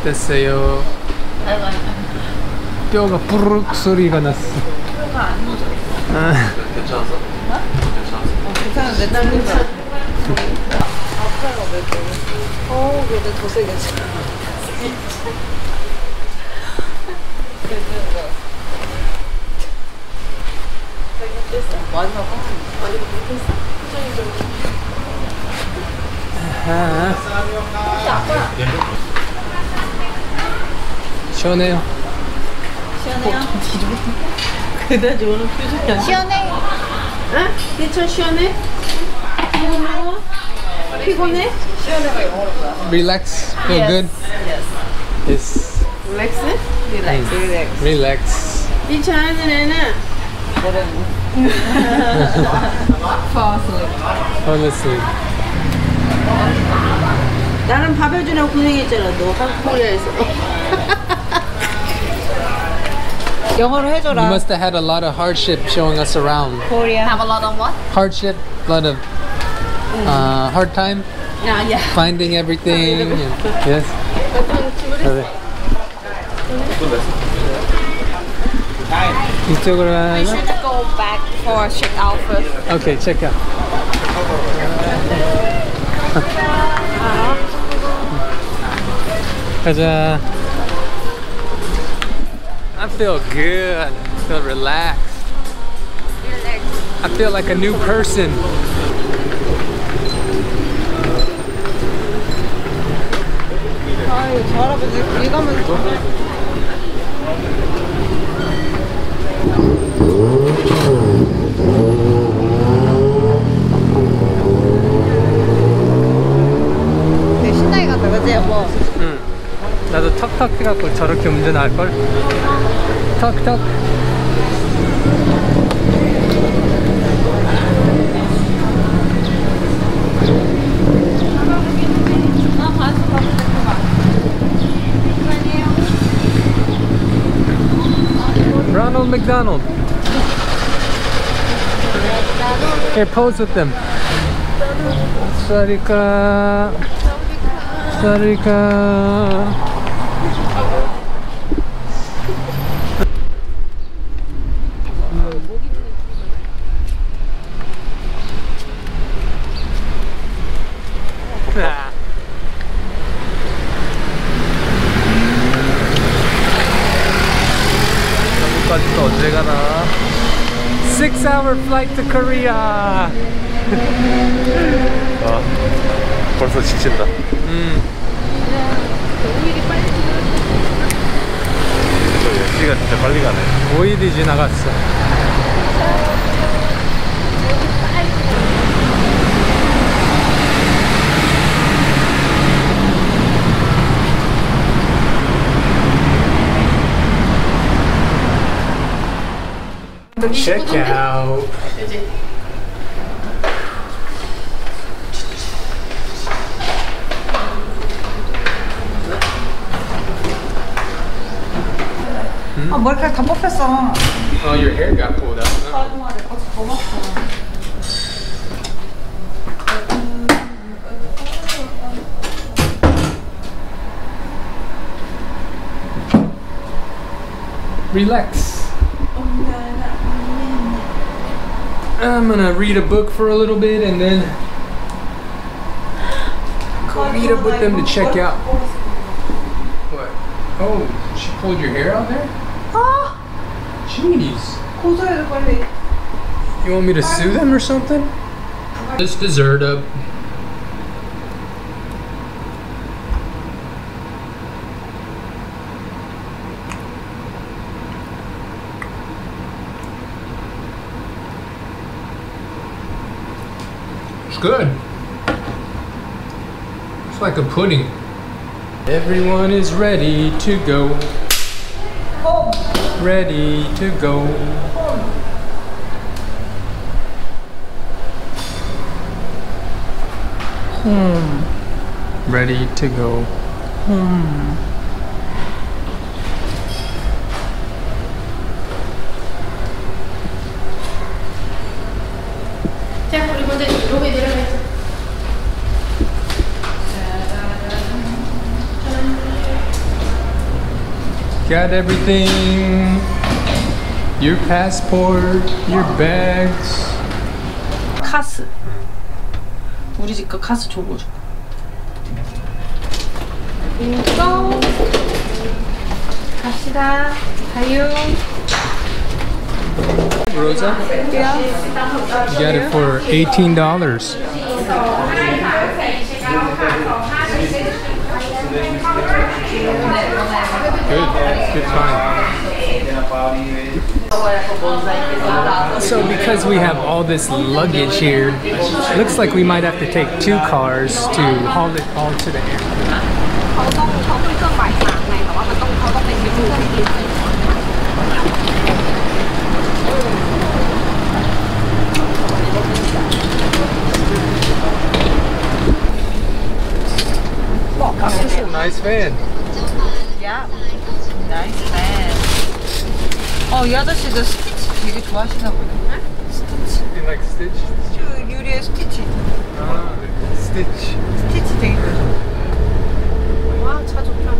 어땠어요? 뼈가 부르륵 소리가 났어. 뼈가 안 묻어. 괜찮았어? 괜찮은데 땀이 나. 아빠가 왜 그래? 근데 더 세게 쳐. 많이 먹어? 많이 먹겠어? 시원해요. 시원해요? 그다지 오늘 표정이 안 시원해? 응? 괜찮 시원해? 피곤해? 시원해가 영어로 뭐야? Relax. Feel good. Yes. Yes. 릴렉스? 릴렉스. 릴렉스. Relax. 이 좋아하는 애는 Fall asleep. Fall asleep. 나는 밥 해주려고 고생했잖아. 너 한국 코리아에서. 영어로 You 해줘라. must have had a lot of hardship showing us around. Korea. Have a lot of what? Hardship, a lot of hard time Yeah. finding everything. Yes. Okay. 이쪽으로 We 가나? should go back for check out first. Okay, check out. 가자. I feel good. I feel relaxed. I feel like a new person. 아유, 저 할아버지 길 가면서 되게 신나게 간다, 그치 여보? 응. 나도 턱턱 해갖고 저렇게 운전할걸? 턱턱. Ronald McDonald. Here, pose with them. Sarika. Sarika. 또 언제 가나? 6-hour flight to Korea. 아, 벌써 지친다. 시간 진짜 빨리 가네. 5일이 지나갔어. Check out. 아, 머리카락 다 뽑혔어. Oh, your hair got pulled out. Relax. I'm gonna read a book for a little bit and then go meet up with them to check out. What? Oh, she pulled your hair out there? 아, Jeez. 고소해줘 빨리. You want me to sue them or something? This dessert up. It's good. It's like a pudding. Everyone is ready to go. Home. Ready to go. Home. Ready to go. Home. 자, 우리 먼저 로비에 내려가자. got everything. Your passport, your bags. 카스. 우리 집 거 카스 줘보 줘. 이거 갑시다. 가요. Rosa? Yeah. You got it for $18. Good find. So because we have all this luggage here, looks like we might have to take 2 cars to haul it all to the airport. This is a nice van. Yeah. Nice man. 이 아저씨도 스티치 되게 좋아하시나 보네. 스티치. You like Stitch? 유리의 스티치. Stitch. 스티치 되게 좋아. 와, 차 좋다.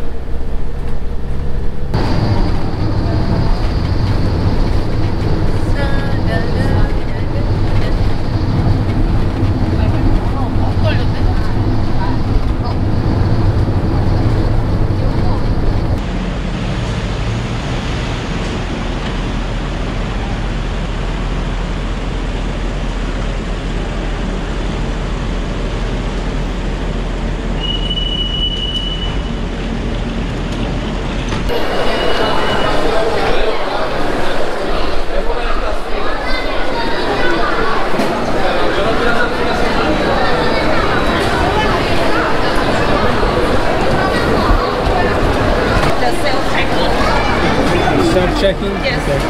Self-checking? Yes. Okay.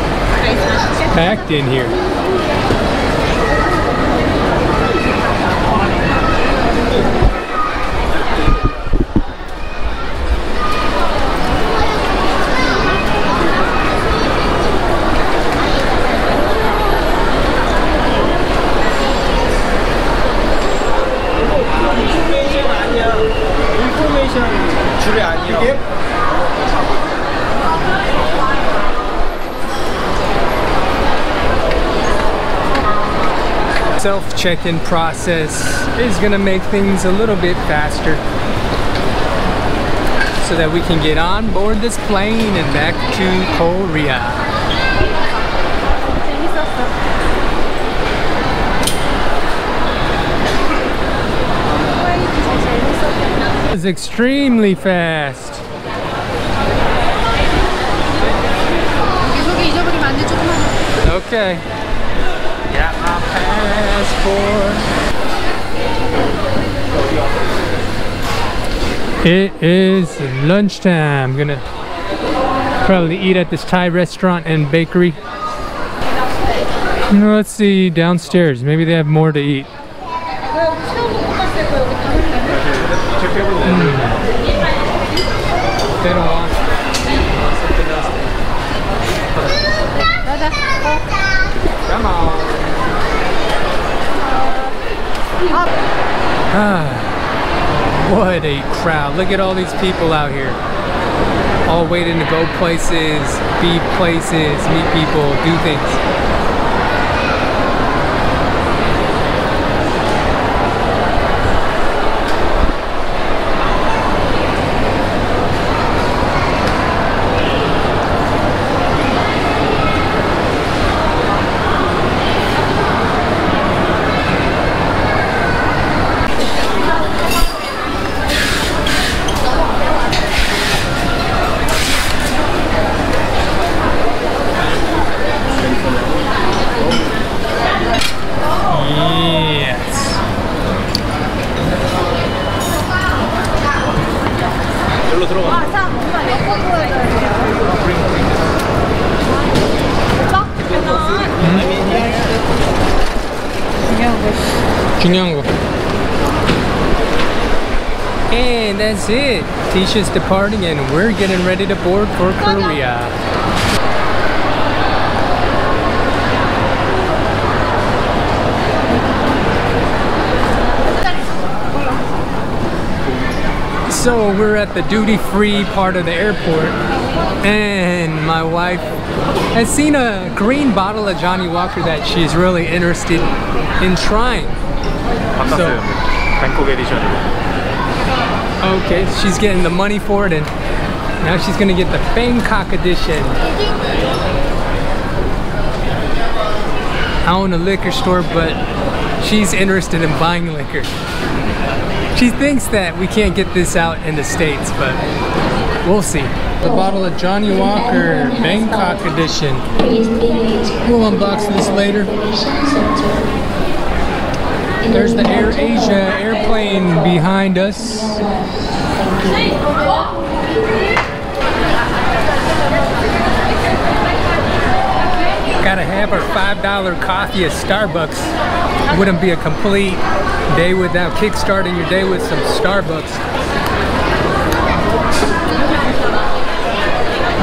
It's packed in here. Self-check-in process is gonna make things a little bit faster so that we can get on board this plane and back to Korea. It's extremely fast. Okay. Got my passport. It is lunchtime. I'm gonna probably eat at this Thai restaurant and bakery. Let's see downstairs. Maybe they have more to eat. They don't want something else. Come on. What a crowd. Look at all these people out here. All waiting to go places, be places, meet people, do things. 중요한 거. And that's it. Tisha's departing and we're getting ready to board for Korea. So we're at the duty-free part of the airport, and my wife has seen a green bottle of Johnny Walker that she's really interested in trying. 바꿨어요. 뱅콕 에디션이고. Okay, she's getting the money for it, and now she's gonna get the Bangkok edition. I own a liquor store, but she's interested in buying liquor. She thinks that we can't get this out in the States, but we'll see. The bottle of Johnny Walker Bangkok edition. We'll unbox this later. There's the Air Asia airplane behind us. Gotta have our $5 coffee at Starbucks. Wouldn't be a complete day without kickstarting your day with some Starbucks.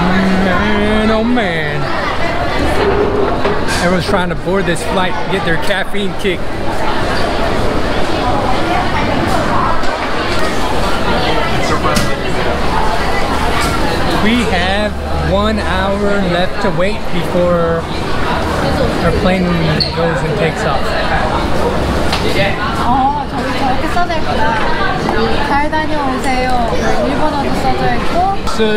Man, oh man. Everyone's trying to board this flight, get their caffeine kick. We have 1 hour left to wait before our plane goes and takes off. 저기 저렇게 써져 있구나. 잘 다녀오세요. 일본어도 써져 있고. So,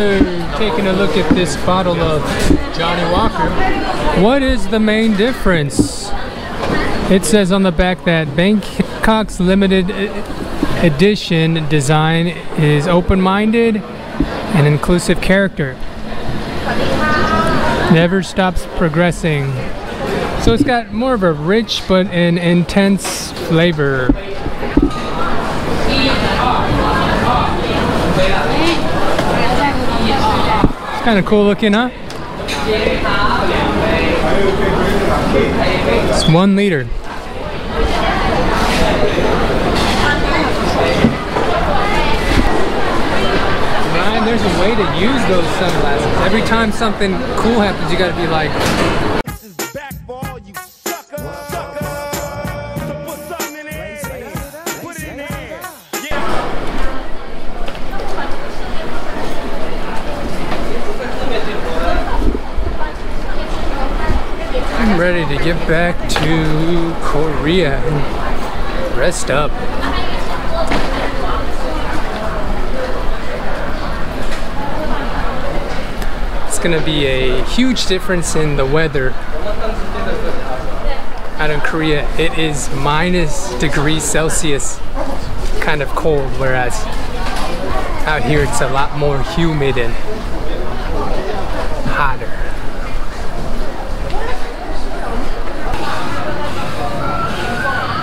taking a look at this bottle of Johnny Walker, what is the main difference? It says on the back that Bangkok's limited edition design is open-minded and inclusive character. Never stops progressing. So it's got more of a rich but an intense flavor. It's kind of cool looking, huh? It's 1 liter. Ryan, there's a way to use those sunglasses. Every time something cool happens, you gotta be like, I'm ready to get back to Korea and rest up. It's gonna be a huge difference in the weather out in Korea. It is -°C kind of cold, whereas out here it's a lot more humid and hotter.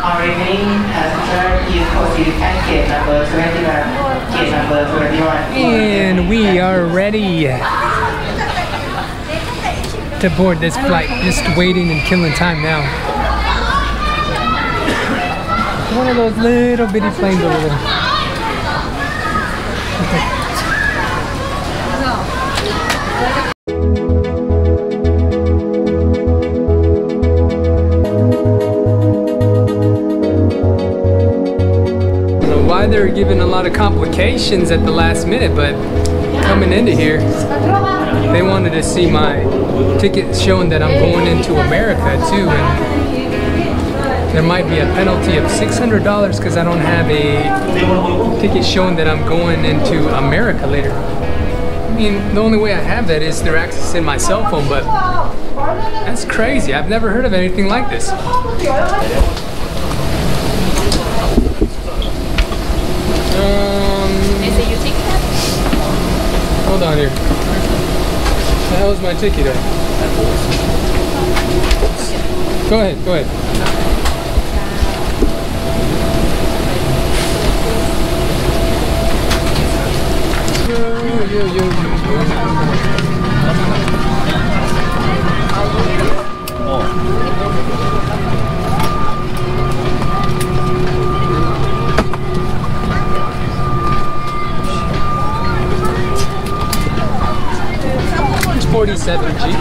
Our remaining passenger is proceeding at gate number 21. Gate number 21. And we are ready to board this flight. Just waiting and killing time now. One of those little bitty planes over there. Why they're giving a lot of complications at the last minute, but coming into here, they wanted to see my ticket showing that I'm going into America too, and there might be a penalty of $600 because I don't have a ticket showing that I'm going into America later. I mean, the only way I have that is through accessing my cell phone, but that's crazy. I've never heard of anything like this. Hold on here. The hell is my ticket at? Go ahead, go ahead. It's 47G.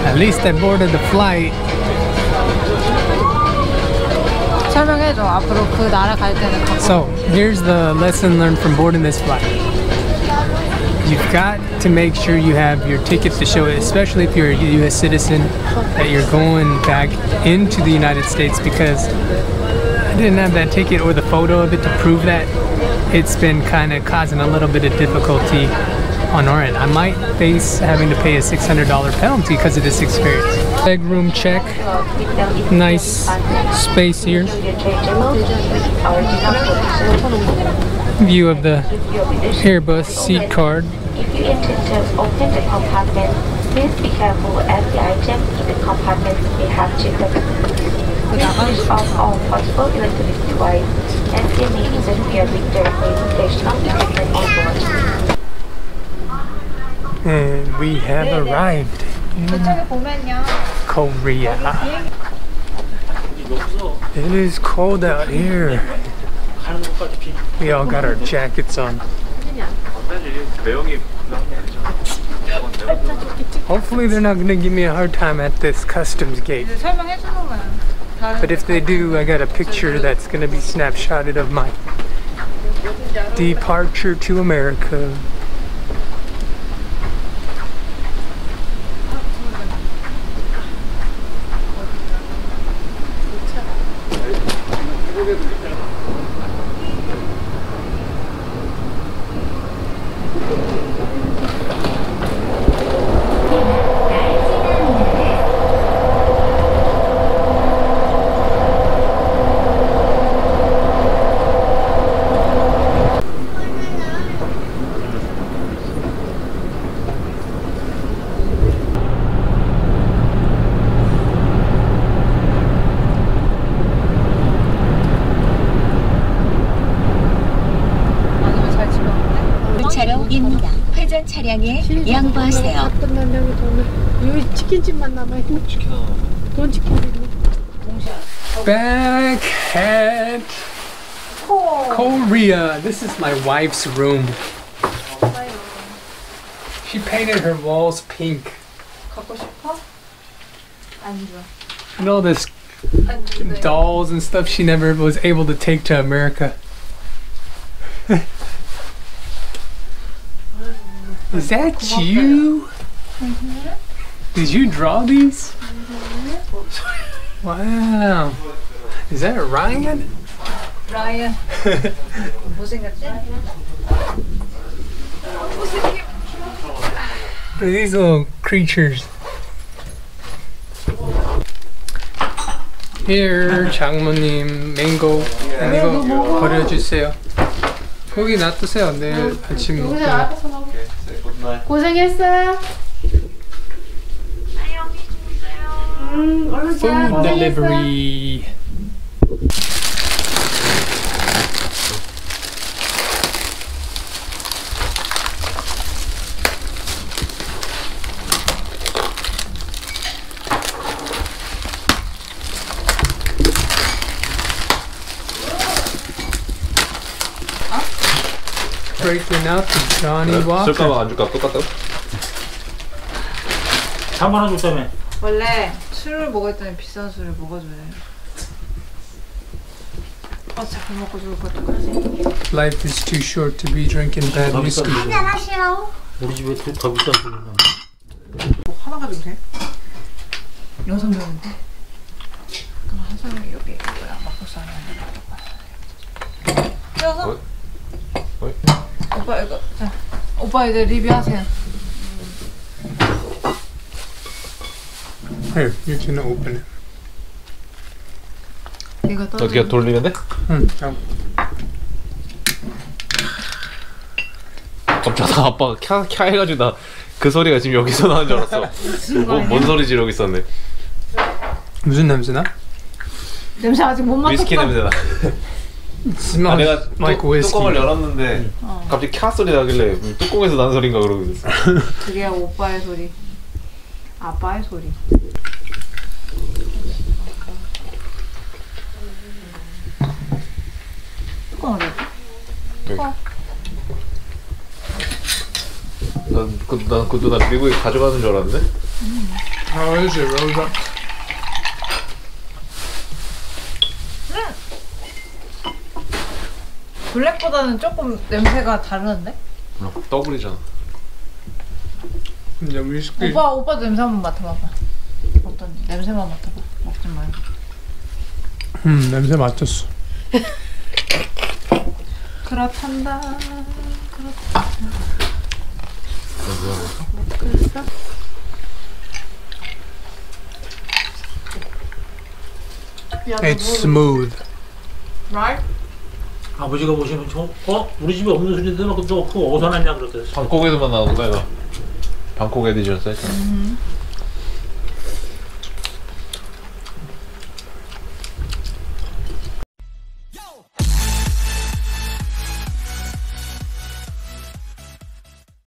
Okay. least I boarded the flight. 설명해줘. 앞으로 그 나라 갈 때는 갖고. So here's the lesson learned from boarding this flight. You've got to make sure you have your ticket to show it, especially if you're a U.S. citizen, that you're going back into the United States, because I didn't have that ticket or the photo of it to prove that. It's been kind of causing a little bit of difficulty on our end. I might face having to pay a $600 penalty because of this experience. Leg room check. Nice space here. View of the Airbus seat card. If you intend to open the compartment, please be careful as the items in the compartment may have chips. Please switch off all possible electronic devices and they may interfere with the presentation equipment on board. And we have arrived in Korea. It is cold out here. We all got our jackets on. Hopefully they're not gonna give me a hard time at this customs gate. But if they do, I got a picture that's gonna be snapshotted of my departure to America. 차로입니다. 회전 차량에 양보하세요. 여기 치킨집만 남아요. 돈 치킨. Back at Korea. This is my wife's room. She painted her walls pink. 갖고 싶어? 안 줘. And all this dolls and stuff she never was able to take to America. Is that you? Did you draw these? Wow. Is that Ryan? 라이언. 못생겼지? What are these little creatures? Here, 장모님, mango. 이거 버려주세요. 거기 놔두세요. 내일 아침 먹고. 고생했어요. 얼른 자. Food delivery. Breaking up the Johnny Walker. 쓸까봐 안 줄까? 똑같다고? 3만원 줬다며. 원래 술을 먹었더니 비싼 술을 먹어줘야 돼. 자꾸 먹고 죽을 것도 그러지. Life is too short to be drinking bad whiskey. 우리 집에 더 비싼 소리 나. 뭐 하나 가지고 돼? 6명인데? 그럼 한 사람이 여기 뭐야 막고 싸는 거 껴서? 어이? 오빠 이거 자 오빠 이제 리뷰하세요. Here, you're gonna open it. 이거 떠. 어떻게 돌리는데? 응. 깜짝이야. 아빠가 캬 해가지고 나 그 소리가 지금 여기서 나는 줄 알았어. 뭔 소리 지르고 있었네. 무슨 냄새나? 냄새 아직 못 맡았어. 위스키 냄새나. Smells 내가 like whiskey. 뚜껑을 열었는데 갑자기 캬 소리 나길래 뚜껑에서 나는 소린가 그러고 있었어. 그게 오빠의 소리. 아빠의 소리. 뚜껑 어디? 난 그것도 나 미국에 가져가는 줄 알았는데. How is it, Rosa? 블랙보다는 조금 냄새가 다른데? 더블이잖아. 근데 위스키. 오빠도 냄새 한번 맡아봐봐. 어떤지 냄새만 맡아봐. 먹지 말고. 냄새 맡았어. 그렇단다. It's smooth. Right? 아버지가 보시면 우리 집에 없는 술인데 너 그거 어디서 났냐 그랬대. 방콕에서만 나오는 거야 이거. 방콕 에디션 사이트.